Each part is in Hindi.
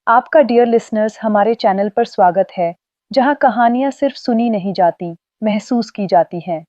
आपका डियर लिसनर्स हमारे चैनल पर स्वागत है, जहां कहानियां सिर्फ सुनी नहीं जाती, महसूस की जाती हैं।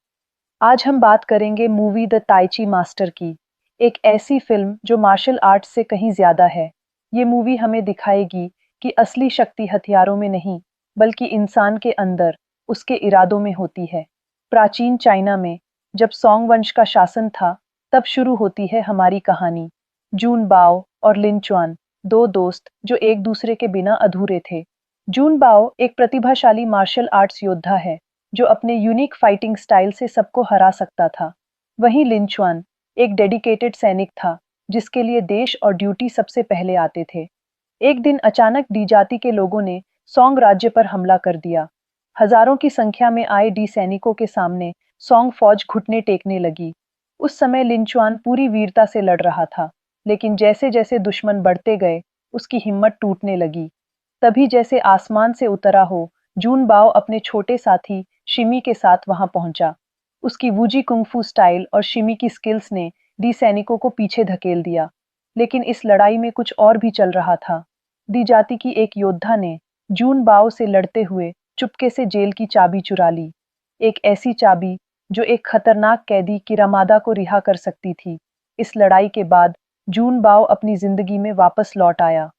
आज हम बात करेंगे मूवी द ताइची मास्टर की, एक ऐसी फिल्म जो मार्शल आर्ट्स से कहीं ज्यादा है। ये मूवी हमें दिखाएगी कि असली शक्ति हथियारों में नहीं, बल्कि इंसान के अंदर, उसके इरादों में होती है। प्राचीन चाइना में, जब सोंग वंश का शासन था, तब शुरू होती है हमारी कहानी। जून बाओ और लिन चुआन, दो दोस्त जो एक दूसरे के बिना अधूरे थे। जून बाओ एक प्रतिभाशाली मार्शल आर्ट्स योद्धा है, जो अपने यूनिक फाइटिंग स्टाइल से सबको हरा सकता था। वहीं लिन चुआन एक डेडिकेटेड सैनिक था, जिसके लिए देश और ड्यूटी सबसे पहले आते थे। एक दिन अचानक डी जाति के लोगों ने सोंग राज्य पर हमला कर दिया। हजारों की संख्या में आए डी सैनिकों के सामने सोंग फौज घुटने टेकने लगी। उस समय लिन चुआन पूरी वीरता से लड़ रहा था, लेकिन जैसे जैसे दुश्मन बढ़ते गए, उसकी हिम्मत टूटने लगी। तभी जैसे आसमान से उतरा हो, जून बाओ अपने छोटे साथी शिमी के साथ वहां पहुंचा। उसकी वूजी कुंगफू स्टाइल और शिमी की स्किल्स ने डी सैनिकों को पीछे धकेल दिया। लेकिन इस लड़ाई में कुछ और भी चल रहा था। दी जाति की एक योद्धा ने जून बाओ से लड़ते हुए चुपके से जेल की चाबी चुरा ली। एक ऐसी चाबी जो एक खतरनाक कैदी किरामादा को रिहा कर सकती थी। इस लड़ाई के बाद जून बाओ अपनी जिंदगी में वापस लौट आया।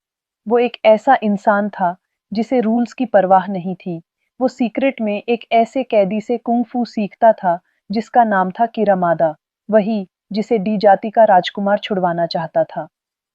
वो एक ऐसा इंसान था जिसे रूल्स की परवाह नहीं थी। वो सीक्रेट में एक ऐसे कैदी से कुंग फू सीखता था, जिसका नाम था किरामादा, वही जिसे डी जाति का राजकुमार छुड़वाना चाहता था।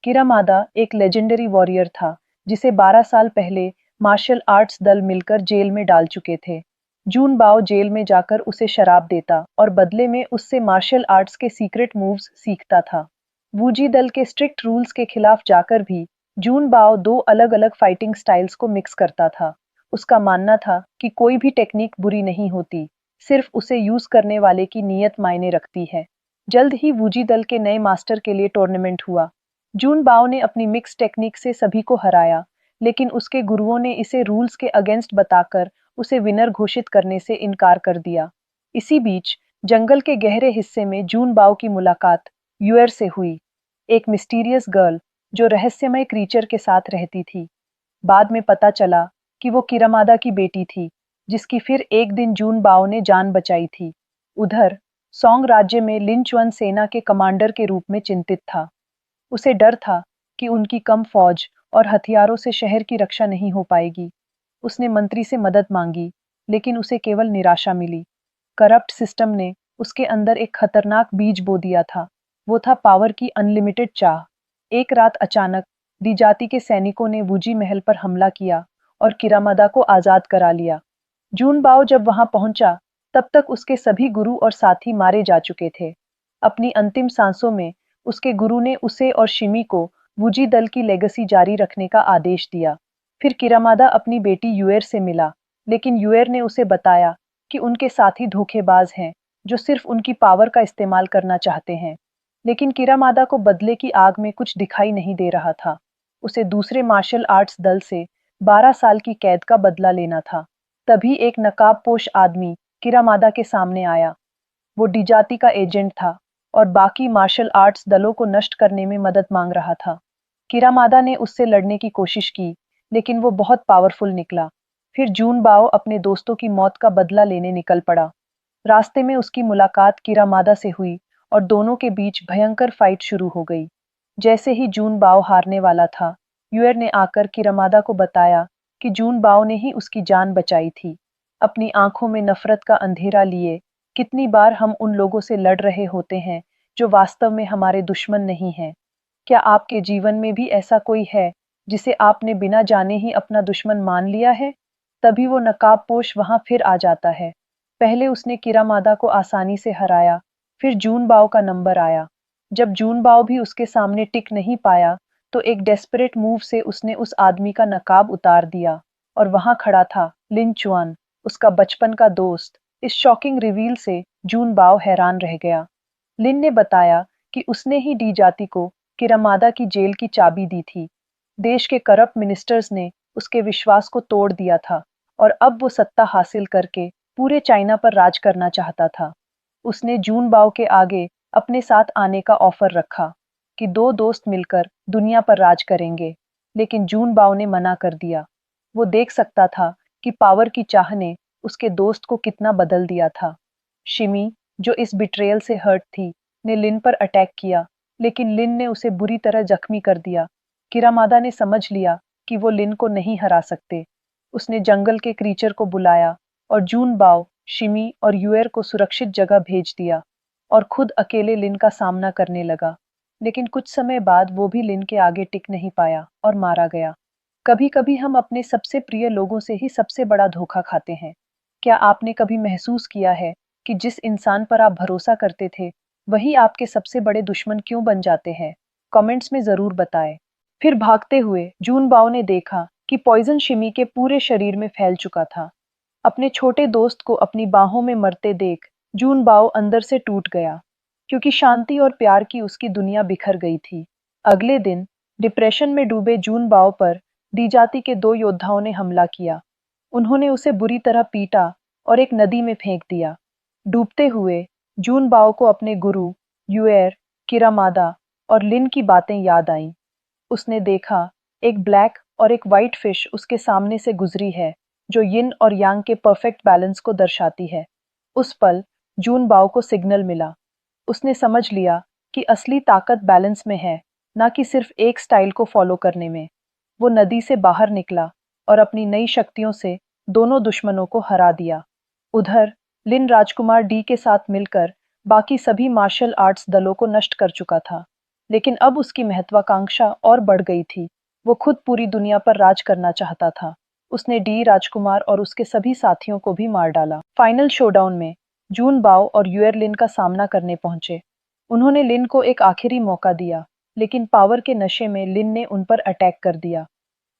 किरामादा एक लेजेंडरी वॉरियर था, जिसे 12 साल पहले मार्शल आर्ट्स दल मिलकर जेल में डाल चुके थे। जून बाओ जेल में जाकर उसे शराब देता और बदले में उससे मार्शल आर्ट्स के सीक्रेट मूव्स सीखता था। वूजी दल के स्ट्रिक्ट रूल्स के खिलाफ जाकर भी जून बाओ दो अलग-अलग फाइटिंग स्टाइल्स को मिक्स करता था। उसका मानना था कि कोई भी टेक्निक बुरी नहीं होती, सिर्फ उसे यूज करने वाले की नीयत मायने रखती है। जल्द ही वूजी दल के नए मास्टर के लिए टूर्नामेंट हुआ। जून बाओ ने अपनी मिक्स टेक्निक से सभी को हराया, लेकिन उसके गुरुओं ने इसे रूल्स के अगेंस्ट बताकर उसे विनर घोषित करने से इनकार कर दिया। इसी बीच जंगल के गहरे हिस्से में जून बाओ की मुलाकात यूएर से हुई, एक मिस्टीरियस गर्ल जो रहस्यमय क्रीचर के साथ रहती थी। बाद में पता चला कि वो किरामादा की बेटी थी, जिसकी फिर एक दिन जून बाओ ने जान बचाई थी। उधर सोंग राज्य में लिन चुआन सेना के कमांडर के रूप में चिंतित था। उसे डर था कि उनकी कम फौज और हथियारों से शहर की रक्षा नहीं हो पाएगी। उसने मंत्री से मदद मांगी, लेकिन उसे केवल निराशा मिली। करप्ट सिस्टम ने उसके अंदर एक खतरनाक बीज बो दिया था। वो था पावर की अनलिमिटेड चाह। एक रात अचानक दी जाति के सैनिकों ने वूजी महल पर हमला किया और किरामादा को आजाद करा लिया। जून बाओ जब वहां पहुंचा, तब तक उसके सभी गुरु और साथी मारे जा चुके थे। अपनी अंतिम सांसों में उसके गुरु ने उसे और शिमी को वूजी दल की लेगेसी जारी रखने का आदेश दिया। फिर किरामादा अपनी बेटी यूएर से मिला, लेकिन यूएर ने उसे बताया कि उनके साथी धोखेबाज हैं, जो सिर्फ उनकी पावर का इस्तेमाल करना चाहते हैं। लेकिन किरामादा को बदले की आग में कुछ दिखाई नहीं दे रहा था। उसे दूसरे मार्शल आर्ट्स दल से 12 साल की कैद का बदला लेना था। तभी एक नकाबपोश आदमी किरामादा के सामने आया। वो डी जाति का एजेंट था और बाकी मार्शल आर्ट्स दलों को नष्ट करने में मदद मांग रहा था। किरामादा ने उससे लड़ने की कोशिश की, लेकिन वो बहुत पावरफुल निकला। फिर जून बाओ अपने दोस्तों की मौत का बदला लेने निकल पड़ा। रास्ते में उसकी मुलाकात किरामादा से हुई और दोनों के बीच भयंकर फाइट शुरू हो गई। जैसे ही जून बाओ हारने वाला था, यूएर ने आकर किरामादा को बताया कि जून बाओ ने ही उसकी जान बचाई थी। अपनी आंखों में नफरत का अंधेरा लिए, कितनी बार हम उन लोगों से लड़ रहे होते हैं जो वास्तव में हमारे दुश्मन नहीं हैं। क्या आपके जीवन में भी ऐसा कोई है जिसे आपने बिना जाने ही अपना दुश्मन मान लिया है? तभी वो नकाबपोश वहां फिर आ जाता है। पहले उसने किरामादा को आसानी से हराया, फिर जून बाओ का नंबर आया। जब जून बाओ भी उसके सामने टिक नहीं पाया, तो एक डेस्परेट मूव से उसने उस आदमी का नकाब उतार दिया और वहां खड़ा था लिन चुआन, उसका बचपन का दोस्त। इस शॉकिंग रिवील से जून बाओ हैरान रह गया। लिन ने बताया कि उसने ही डी जाति को किरामादा की जेल की चाबी दी थी। देश के करप्ट मिनिस्टर्स ने उसके विश्वास को तोड़ दिया था और अब वो सत्ता हासिल करके पूरे चाइना पर राज करना चाहता था। उसने जून बाओ के आगे अपने साथ आने का ऑफर रखा कि दो दोस्त मिलकर दुनिया पर राज करेंगे। लेकिन जून बाओ ने मना कर दिया। वो देख सकता था कि पावर की चाह ने उसके दोस्त को कितना बदल दिया था। शिमी, जो इस बिट्रेयल से हर्ट थी, ने लिन पर अटैक किया, लेकिन लिन ने उसे बुरी तरह जख्मी कर दिया। किरामादा ने समझ लिया कि वो लिन को नहीं हरा सकते। उसने जंगल के क्रीचर को बुलाया और जून बाओ, शिमी और यूएर को सुरक्षित जगह भेज दिया और खुद अकेले लिन का सामना करने लगा। लेकिन कुछ समय बाद वो भी लिन के आगे टिक नहीं पाया और मारा गया। कभी कभी हम अपने सबसे प्रिय लोगों से ही सबसे बड़ा धोखा खाते हैं। क्या आपने कभी महसूस किया है कि जिस इंसान पर आप भरोसा करते थे, वही आपके सबसे बड़े दुश्मन क्यों बन जाते हैं? कमेंट्स में जरूर बताएं। फिर भागते हुए जून बाओ ने देखा कि पॉइजन शिमी के पूरे शरीर में फैल चुका था। अपने छोटे दोस्त को अपनी बाहों में मरते देख जून बाओ अंदर से टूट गया, क्योंकि शांति और प्यार की उसकी दुनिया बिखर गई थी। अगले दिन डिप्रेशन में डूबे जून बाओ पर दी जाति के दो योद्धाओं ने हमला किया। उन्होंने उसे बुरी तरह पीटा और एक नदी में फेंक दिया। डूबते हुए जून बाओ को अपने गुरु यूएर, किरामादा और लिन की बातें याद आईं। उसने देखा, एक ब्लैक और एक वाइट फिश उसके सामने से गुजरी है, जो यिन और यांग के परफेक्ट बैलेंस को दर्शाती है। उस पल जून बाओ को सिग्नल मिला। उसने समझ लिया कि असली ताकत बैलेंस में है, ना कि सिर्फ एक स्टाइल को फॉलो करने में। वो नदी से बाहर निकला और अपनी नई शक्तियों से दोनों दुश्मनों को हरा दिया। उधर लिन राजकुमार डी के साथ मिलकर बाकी सभी मार्शल आर्ट्स दलों को नष्ट कर चुका था। लेकिन अब उसकी महत्वाकांक्षा और बढ़ गई थी। वो खुद पूरी दुनिया पर राज करना चाहता था। उसने डी राजकुमार और उसके सभी साथियों को भी मार डाला। फाइनल शोडाउन में जून बाओ और यूएर लिन का सामना करने पहुंचे। उन्होंने लिन को एक आखिरी मौका दिया, लेकिन पावर के नशे में लिन ने उन पर अटैक कर दिया।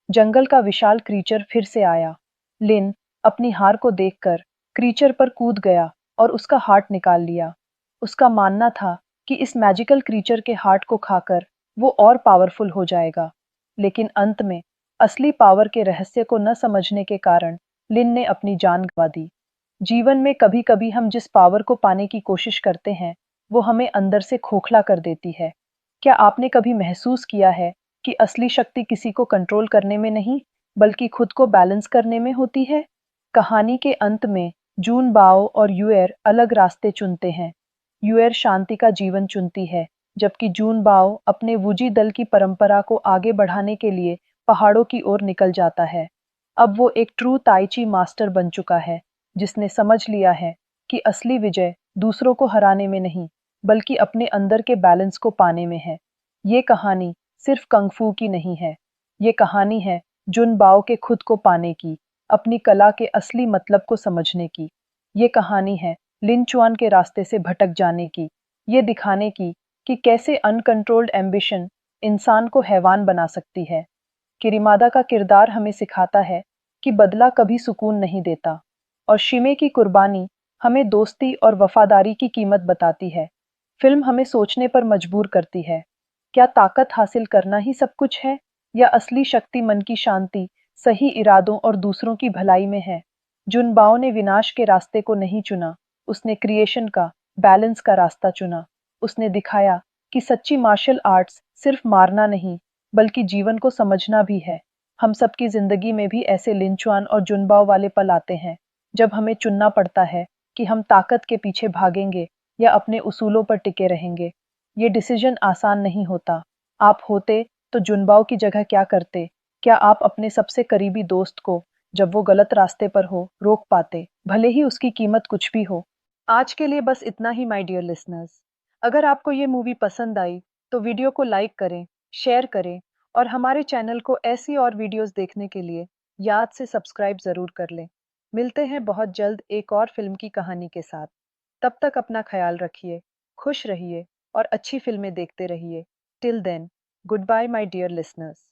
जंगल का विशाल क्रीचर फिर से आया। लिन अपनी हार को देखकर क्रीचर पर कूद गया और उसका हार्ट निकाल लिया। उसका मानना था कि इस मैजिकल क्रीचर के हार्ट को खाकर वो और पावरफुल हो जाएगा। लेकिन अंत में असली पावर के रहस्य को न समझने के कारण लिन ने अपनी जान गंवा दी। जीवन में कभी कभी हम जिस पावर को पाने की कोशिश करते हैं, वो हमें अंदर से खोखला कर देती है। क्या आपने कभी महसूस किया है कि असली शक्ति किसी को कंट्रोल करने में नहीं, बल्कि खुद को बैलेंस करने में होती है? कहानी के अंत में जून बाओ और यूएर अलग रास्ते चुनते हैं। यूएर शांति का जीवन चुनती है, जबकि जून बाओ अपने वूजी दल की परंपरा को आगे बढ़ाने के लिए पहाड़ों की ओर निकल जाता है। अब वो एक ट्रू ताइची मास्टर बन चुका है, जिसने समझ लिया है कि असली विजय दूसरों को हराने में नहीं, बल्कि अपने अंदर के बैलेंस को पाने में है। ये कहानी सिर्फ कंगफू की नहीं है। ये कहानी है जुन बाओ के खुद को पाने की, अपनी कला के असली मतलब को समझने की। ये कहानी है लिन चुआन के रास्ते से भटक जाने की, ये दिखाने की कि कैसे अनकंट्रोल्ड एम्बिशन इंसान को हैवान बना सकती है। किरिमादा का किरदार हमें सिखाता है कि बदला कभी सुकून नहीं देता, और शिमे की कुर्बानी हमें दोस्ती और वफादारी की कीमत बताती है। फिल्म हमें सोचने पर मजबूर करती है, क्या ताकत हासिल करना ही सब कुछ है, या असली शक्ति मन की शांति, सही इरादों और दूसरों की भलाई में है? जुनबाओ ने विनाश के रास्ते को नहीं चुना, उसने क्रिएशन का, बैलेंस का रास्ता चुना। उसने दिखाया कि सच्ची मार्शल आर्ट्स सिर्फ मारना नहीं, बल्कि जीवन को समझना भी है। हम सबकी जिंदगी में भी ऐसे लिंचुआन और जुनबाओ वाले पल आते हैं, जब हमें चुनना पड़ता है कि हम ताकत के पीछे भागेंगे या अपने उसूलों पर टिके रहेंगे। ये डिसीजन आसान नहीं होता। आप होते तो जुनबाओ की जगह क्या करते? क्या आप अपने सबसे करीबी दोस्त को, जब वो गलत रास्ते पर हो, रोक पाते, भले ही उसकी कीमत कुछ भी हो? आज के लिए बस इतना ही माय डियर लिसनर्स। अगर आपको ये मूवी पसंद आई, तो वीडियो को लाइक करें, शेयर करें और हमारे चैनल को ऐसी और वीडियोस देखने के लिए याद से सब्सक्राइब ज़रूर कर लें। मिलते हैं बहुत जल्द एक और फिल्म की कहानी के साथ। तब तक अपना ख्याल रखिए, खुश रहिए और अच्छी फिल्में देखते रहिए। Till then, good bye my dear listeners.